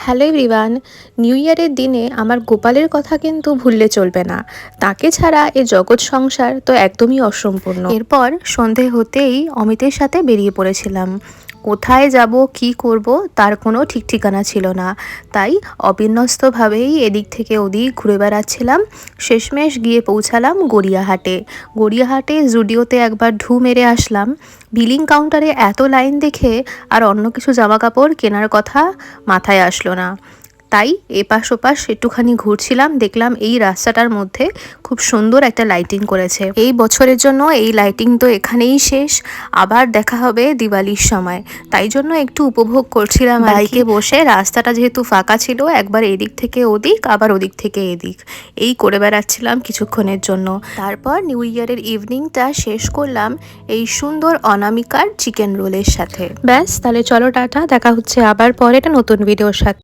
Hello everyone. New ইয়ারের দিনে আমার গোপালের কথা কিন্তু ভুললে চলবে না। তাকে ছাড়া এ জগৎ সংসার তো একদমই অসম্পূর্ণ। এরপর সন্ধে হতেই অমিতের সাথে বেরিয়ে পড়েছিলাম। কোথায় যাব কি করব তার কোনো ঠিক ঠিকানা ছিল না, তাই অবিন্যস্তভাবেই এদিক থেকে ওদিক ঘুরে বেড়াচ্ছিলাম। শেষমেশ গিয়ে পৌঁছালাম গড়িয়াহাটে। গড়িয়াহাটে জুডিওতে একবার ঢু মেরে আসলাম। বিলিং কাউন্টারে এত লাইন দেখে আর অন্য কিছু জামা কাপড় কেনার কথা মাথায় আসলো না, তাই এপাশ ওপাশ একটুখানি ঘুরছিলাম। দেখলাম এই রাস্তাটার মধ্যে খুব সুন্দর একটা লাইটিং করেছে। এই বছরের জন্য এই লাইটিং তো এখানেই শেষ, আবার দেখা হবে দিওয়ালির সময়, তাই জন্য একটু উপভোগ করছিলাম বাইকে বসে। রাস্তাটা যেহেতু ফাঁকা ছিল, একবার এদিক থেকে ওদিক আবার ওদিক থেকে এদিক এই করে বেড়াচ্ছিলাম কিছুক্ষণের জন্য। তারপর নিউ ইয়ারের ইভিনিংটা শেষ করলাম এই সুন্দর অনামিকার চিকেন রোলের সাথে। ব্যাস, তাহলে চলো টাটা, দেখা হচ্ছে আবার পরে একটা নতুন ভিডিওর সাথে।